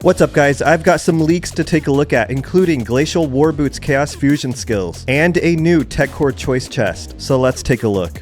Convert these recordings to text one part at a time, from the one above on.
What's up guys, I've got some leaks to take a look at, including Glacial Warboots Chaos Fusion skills, and a new Tech Core choice chest, so let's take a look.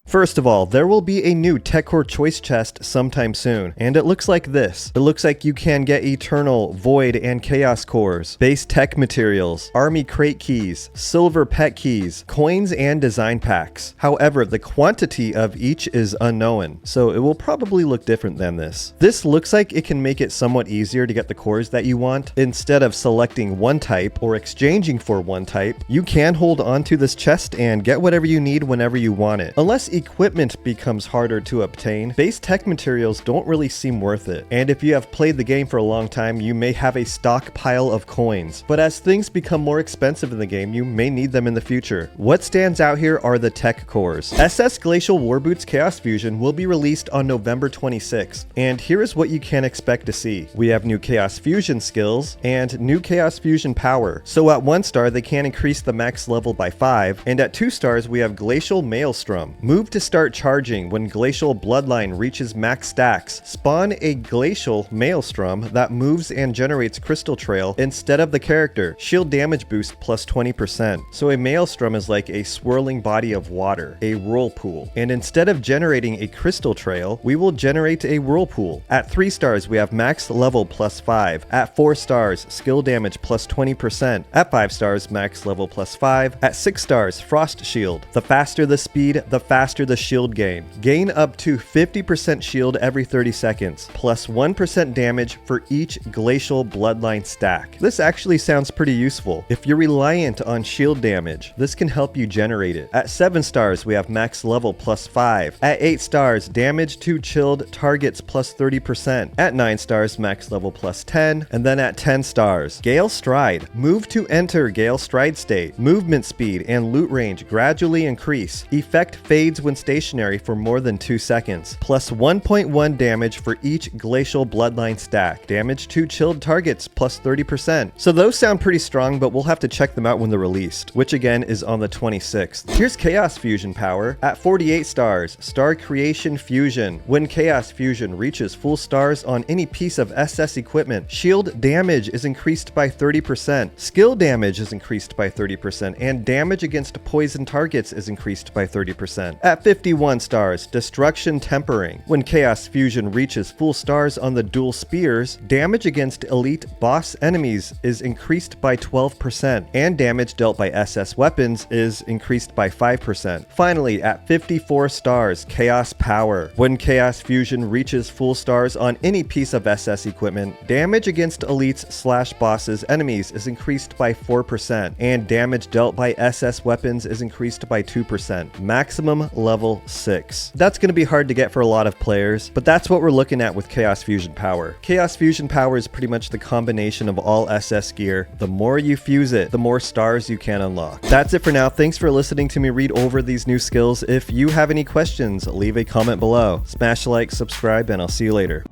First of all, there will be a new Tech Core choice chest sometime soon, and it looks like this. It looks like you can get Eternal, Void, and Chaos cores, base tech materials, army crate keys, silver pet keys, coins, and design packs. However, the quantity of each is unknown, so it will probably look different than this. This looks like it can make it somewhat easier to get the cores that you want. Instead of selecting one type or exchanging for one type, you can hold on to this chest and get whatever you need whenever you want it. Unless equipment becomes harder to obtain, base tech materials don't really seem worth it. And if you have played the game for a long time, you may have a stockpile of coins. But as things become more expensive in the game, you may need them in the future. What stands out here are the tech cores. SS Glacial Warboots Chaos Fusion will be released on November 26th. And here is what you can expect to see. We have new Chaos Fusion skills and new Chaos Fusion power. So at 1 star, they can increase the max level by 5. And at 2 stars, we have Glacial Maelstrom. Move to start charging when Glacial Bloodline reaches max stacks. Spawn a Glacial Maelstrom that moves and generates Crystal Trail instead of the character. Shield damage boost plus 20%. So a Maelstrom is like a swirling body of water, a whirlpool. And instead of generating a Crystal Trail, we will generate a whirlpool. At 3 stars, we have max level plus 5. At 4 stars, skill damage plus 20%. At 5 stars, max level plus 5. At 6 stars, Frost Shield. The faster the speed, the faster the shield gain. Gain up to 50% shield every 30 seconds, plus 1% damage for each Glacial Bloodline stack. This actually sounds pretty useful. If you're reliant on shield damage, this can help you generate it. At 7 stars, we have max level plus 5. At 8 stars, damage to chilled targets plus 30%. At 9 stars, max level plus 10. And then at 10 stars, Gale Stride. Move to enter Gale Stride state. Movement speed and loot range gradually increase. Effect fades when stationary for more than 2 seconds, plus 1.1 damage for each Glacial Bloodline stack. Damage to chilled targets plus 30%. So those sound pretty strong, but we'll have to check them out when they're released, which again is on the 26th. Here's Chaos Fusion power. At 48 stars, Star Creation Fusion. When Chaos Fusion reaches full stars on any piece of SS equipment, shield damage is increased by 30%, skill damage is increased by 30%, and damage against poison targets is increased by 30%. At 51 stars, Destruction Tempering. When Chaos Fusion reaches full stars on the dual spears, damage against elite boss enemies is increased by 12%, and damage dealt by SS weapons is increased by 5%. Finally, at 54 stars, Chaos Power. When Chaos Fusion reaches full stars on any piece of SS equipment, damage against elites/bosses enemies is increased by 4%, and damage dealt by SS weapons is increased by 2%. Maximum level 6. That's going to be hard to get for a lot of players, but that's what we're looking at with Chaos Fusion power. Chaos Fusion power is pretty much the combination of all SS gear. The more you fuse it, the more stars you can unlock. That's it for now. Thanks for listening to me read over these new skills. If you have any questions, leave a comment below. Smash like, subscribe, and I'll see you later.